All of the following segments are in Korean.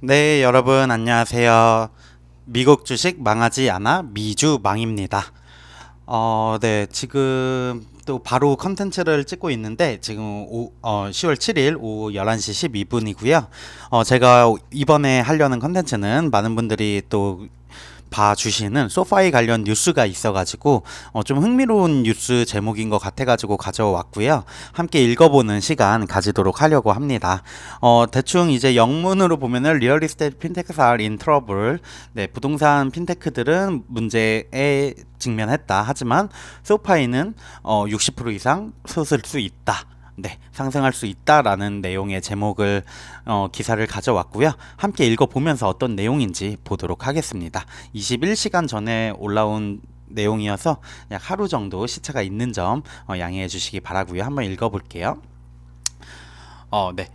네, 여러분 안녕하세요. 미국 주식 망하지 않아 미주 망입니다. 네, 지금 또 바로 컨텐츠를 찍고 있는데 지금 10월 7일 오후 11시 12분이고요. 제가 이번에 하려는 컨텐츠는 많은 분들이 또 봐주시는 소파이 관련 뉴스가 있어가지고 좀 흥미로운 뉴스 제목인 것 같아가지고 가져왔고요. 함께 읽어보는 시간 가지도록 하려고 합니다. 대충 이제 영문으로 보면은 리얼 이스테이트 핀테크스 are in trouble. 네, 부동산 핀테크들은 문제에 직면했다. 하지만 소파이는 60% 이상 솟을 수 있다. 네, 상승할 수 있다라는 내용의 제목을 기사를 가져왔고요. 함께 읽어보면서 어떤 내용인지 보도록 하겠습니다. 21시간 전에 올라온 내용이어서 약 하루 정도 시차가 있는 점 양해해 주시기 바라고요. 한번 읽어볼게요. 네.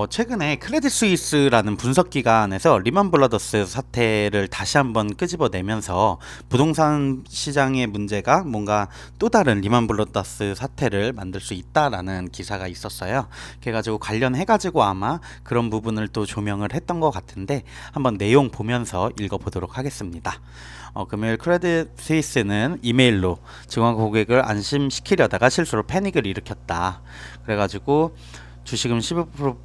최근에 크레딧 스위스라는 분석 기관에서 리먼 브라더스 사태를 다시 한번 끄집어내면서 부동산 시장의 문제가 뭔가 또 다른 리먼 브라더스 사태를 만들 수 있다라는 기사가 있었어요. 그래가지고 관련해가지고 아마 그런 부분을 또 조명을 했던 것 같은데 한번 내용 보면서 읽어보도록 하겠습니다. 금요일 크레딧 스위스는 이메일로 증권 고객을 안심시키려다가 실수로 패닉을 일으켰다. 그래가지고 주식은 15%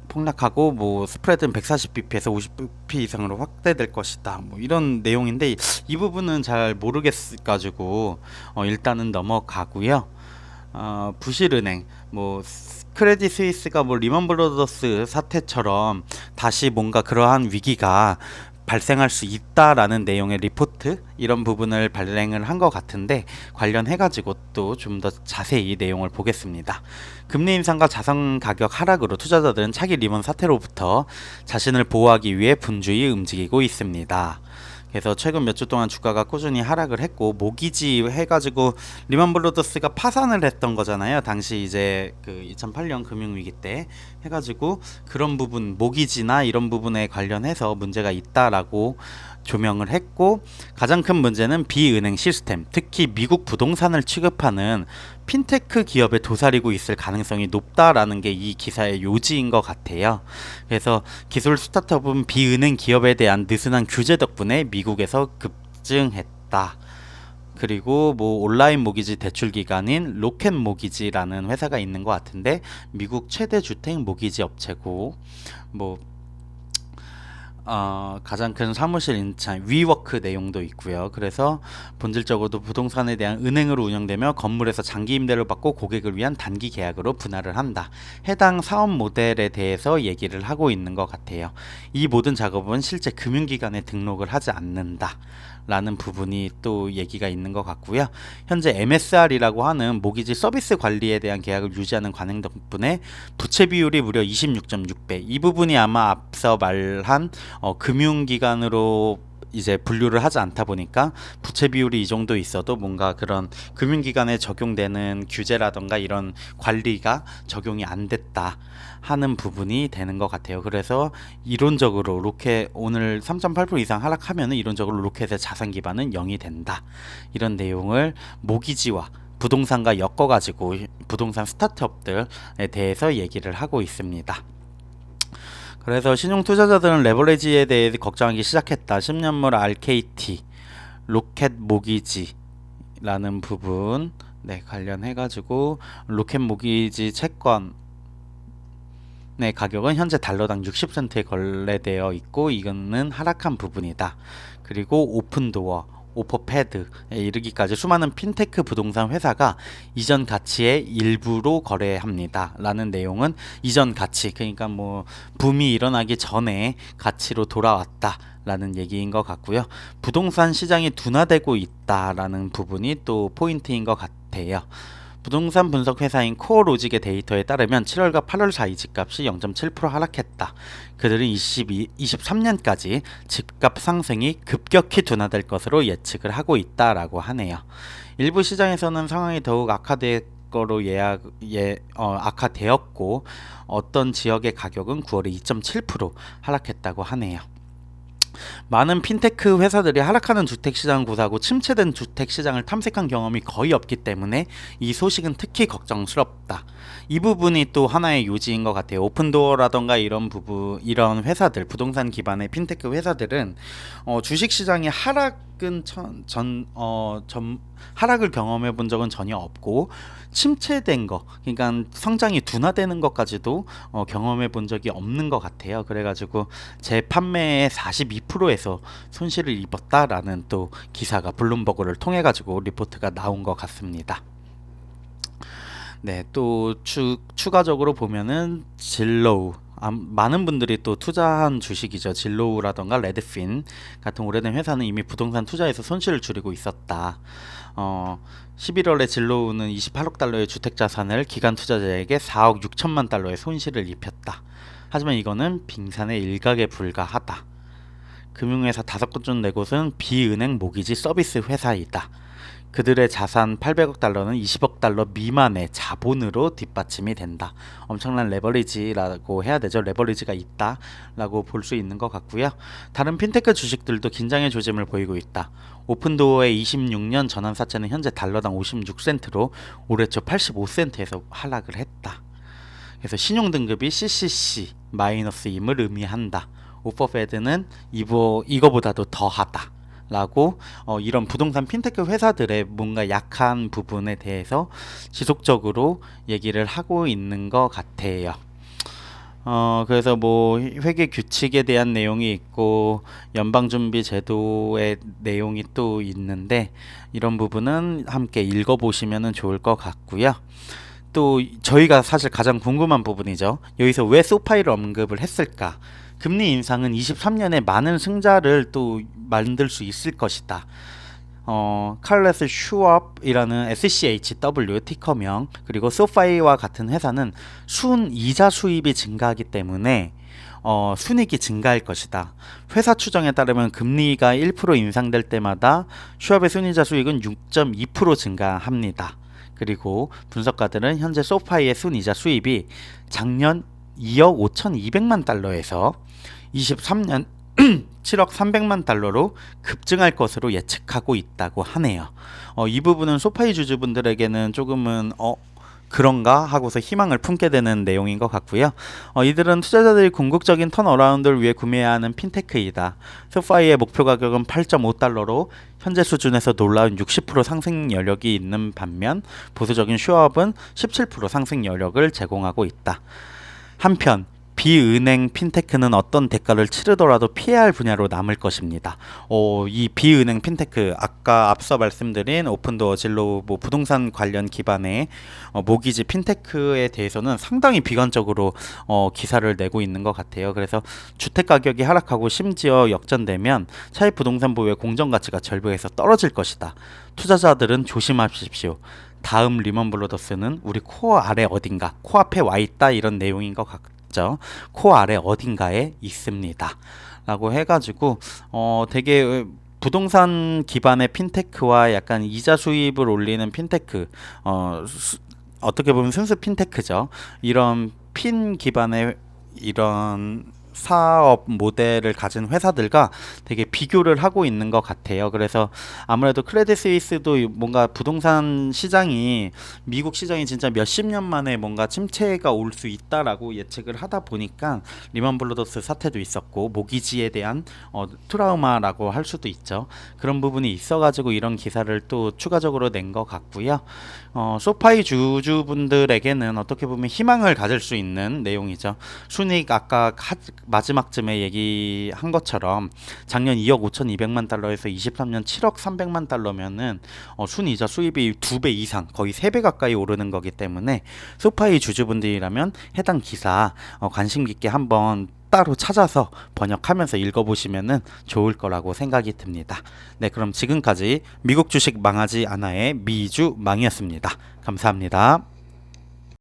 폭락하고 뭐 스프레드는 140bp에서 50bp 이상으로 확대될 것이다. 뭐 이런 내용인데 이 부분은 잘 모르겠가지고 일단은 넘어가고요. 부실은행 뭐 크레딧 스위스가 뭐 리먼 브라더스 사태처럼 다시 뭔가 그러한 위기가 발생할 수 있다라는 내용의 리포트 이런 부분을 발행을 한 것 같은데 관련해가지고 또 좀 더 자세히 내용을 보겠습니다. 금리 인상과 자산 가격 하락으로 투자자들은 차기 리먼 사태로부터 자신을 보호하기 위해 분주히 움직이고 있습니다. 그래서 최근 몇 주 동안 주가가 꾸준히 하락을 했고 모기지 해가지고 리먼 브라더스가 파산을 했던 거잖아요. 당시 이제 그 2008년 금융위기 때 해가지고 그런 부분 모기지나 이런 부분에 관련해서 문제가 있다라고 조명을 했고 가장 큰 문제는 비은행 시스템, 특히 미국 부동산을 취급하는 핀테크 기업에 도사리고 있을 가능성이 높다라는 게 이 기사의 요지인 것 같아요. 그래서 기술 스타트업은 비은행 기업에 대한 느슨한 규제 덕분에 미국에서 급증했다. 그리고 뭐 온라인 모기지 대출 기관인 로켓 모기지라는 회사가 있는 것 같은데 미국 최대 주택 모기지 업체고 뭐 가장 큰 사무실 인차 위워크 내용도 있고요. 그래서 본질적으로도 부동산에 대한 은행으로 운영되며 건물에서 장기 임대를 받고 고객을 위한 단기 계약으로 분할을 한다. 해당 사업 모델에 대해서 얘기를 하고 있는 것 같아요. 이 모든 작업은 실제 금융기관에 등록을 하지 않는다. 라는 부분이 또 얘기가 있는 것 같고요. 현재 MSR이라고 하는 모기지 서비스 관리에 대한 계약을 유지하는 관행 덕분에 부채 비율이 무려 26.6배. 이 부분이 아마 앞서 말한 금융기관으로 이제 분류를 하지 않다 보니까 부채 비율이 이 정도 있어도 뭔가 그런 금융기관에 적용되는 규제라던가 이런 관리가 적용이 안 됐다 하는 부분이 되는 것 같아요. 그래서 이론적으로 로켓 오늘 3.8% 이상 하락하면 이론적으로 로켓의 자산 기반은 0이 된다. 이런 내용을 모기지와 부동산과 엮어가지고 부동산 스타트업들에 대해서 얘기를 하고 있습니다. 그래서 신용 투자자들은 레버리지에 대해 걱정하기 시작했다. 10년물 RKT, 로켓 모기지라는 부분 관련해가지고 로켓 모기지 채권 네, 가격은 현재 달러당 60센트에 거래되어 있고 이거는 하락한 부분이다. 그리고 오픈도어, 오퍼패드에 이르기까지 수많은 핀테크 부동산 회사가 이전 가치의 일부로 거래합니다. 라는 내용은 이전 가치, 그러니까 뭐 붐이 일어나기 전에 가치로 돌아왔다. 라는 얘기인 것 같고요. 부동산 시장이 둔화되고 있다라는 부분이 또 포인트인 것 같아요. 부동산 분석 회사인 코어로직의 데이터에 따르면 7월과 8월 사이 집값이 0.7% 하락했다. 그들은 23년까지 집값 상승이 급격히 둔화될 것으로 예측을 하고 있다라고 하네요. 일부 시장에서는 상황이 더욱 악화될 거로 악화되었고 어떤 지역의 가격은 9월에 2.7% 하락했다고 하네요. 많은 핀테크 회사들이 하락하는 주택시장을 고사하고 침체된 주택시장을 탐색한 경험이 거의 없기 때문에 이 소식은 특히 걱정스럽다. 이 부분이 또 하나의 요지인 것 같아요. 오픈도어라던가 이런 회사들, 부동산 기반의 핀테크 회사들은 주식시장의 하락을 경험해 본 적은 전혀 없고, 침체된 거, 그러니까 성장이 둔화되는 것까지도 경험해 본 적이 없는 것 같아요. 그래가지고 재판매의 42%에서 손실을 입었다라는 또 기사가 블룸버그를 통해 가지고 리포트가 나온 것 같습니다. 네, 또 추가적으로 보면은 진로우, 많은 분들이 또 투자한 주식이죠. 진로우라던가 레드핀 같은 오래된 회사는 이미 부동산 투자에서 손실을 줄이고 있었다. 11월에 진로우는 28억 달러의 주택 자산을 기관 투자자에게 4억 6천만 달러의 손실을 입혔다. 하지만 이거는 빙산의 일각에 불과하다. 금융회사 5곳 내 곳은 비은행 모기지 서비스 회사이다. 그들의 자산 800억 달러는 20억 달러 미만의 자본으로 뒷받침이 된다. 엄청난 레버리지라고 해야 되죠. 레버리지가 있다라고 볼 수 있는 것 같고요. 다른 핀테크 주식들도 긴장의 조짐을 보이고 있다. 오픈도어의 26년 전환사채는 현재 달러당 56센트로 올해 초 85센트에서 하락을 했다. 그래서 신용등급이 CCC 마이너스임을 의미한다. 오퍼페드는 이거보다도 더하다 라고 이런 부동산 핀테크 회사들의 뭔가 약한 부분에 대해서 지속적으로 얘기를 하고 있는 것 같아요. 그래서 뭐 회계 규칙에 대한 내용이 있고 연방준비 제도의 내용이 또 있는데, 이런 부분은 함께 읽어보시면 좋을 것 같고요. 또 저희가 사실 가장 궁금한 부분이죠. 여기서 왜 소파이를 언급을 했을까? 금리 인상은 23년에 많은 승자를 또 만들 수 있을 것이다. 칼레스 슈왑이라는 SCHW 티커명, 그리고 소파이와 같은 회사는 순 이자 수입이 증가하기 때문에 순이익이 증가할 것이다. 회사 추정에 따르면 금리가 1% 인상될 때마다 슈왑의 순이자 수익은 6.2% 증가합니다. 그리고 분석가들은 현재 소파이의 순이자 수입이 작년 2억 5,200만 달러에서 23년 7억 300만 달러로 급증할 것으로 예측하고 있다고 하네요. 이 부분은 소파이 주주분들에게는 조금은 그런가 하고서 희망을 품게 되는 내용인 것 같고요. 이들은 투자자들이 궁극적인 턴어라운드를 위해 구매해야 하는 핀테크이다. 소파이의 목표 가격은 8.5달러로 현재 수준에서 놀라운 60% 상승 여력이 있는 반면 보수적인 슈왑은 17% 상승 여력을 제공하고 있다. 한편 비은행 핀테크는 어떤 대가를 치르더라도 피해야 할 분야로 남을 것입니다. 이 비은행 핀테크, 아까 앞서 말씀드린 오픈도어, 진로우, 부동산 관련 기반의 모기지 핀테크에 대해서는 상당히 비관적으로 기사를 내고 있는 것 같아요. 그래서 주택 가격이 하락하고 심지어 역전되면 차익 부동산 보유의 공정 가치가 절벽에서 떨어질 것이다. 투자자들은 조심하십시오. 다음 리먼 브로더스는 우리 코어 아래 어딘가, 코앞에 와 있다, 이런 내용인 것 같아요. 코 아래 어딘가에 있습니다 라고 해가지고 되게 부동산 기반의 핀테크와 약간 이자 수입을 올리는 핀테크, 어떻게 보면 순수 핀테크죠. 이런 핀 기반의 이런 사업 모델을 가진 회사들과 되게 비교를 하고 있는 것 같아요. 그래서 아무래도 크레딧 스위스도 뭔가 부동산 시장이, 미국 시장이 진짜 몇십 년 만에 뭔가 침체가 올 수 있다라고 예측을 하다 보니까 리먼 브로더스 사태도 있었고 모기지에 대한 트라우마라고 할 수도 있죠. 그런 부분이 있어가지고 이런 기사를 또 추가적으로 낸 것 같고요. 소파이 주주분들에게는 어떻게 보면 희망을 가질 수 있는 내용이죠. 순이익 아까 마지막쯤에 얘기한 것처럼 작년 2억 5,200만 달러에서 23년 7억 300만 달러면은 순이자 수입이 2배 이상, 거의 3배 가까이 오르는 거기 때문에 소파이 주주분들이라면 해당 기사 관심 깊게 한번 따로 찾아서 번역하면서 읽어보시면 좋을 거라고 생각이 듭니다. 네, 그럼 지금까지 미국 주식 망하지 않아의 미주 망이었습니다. 감사합니다.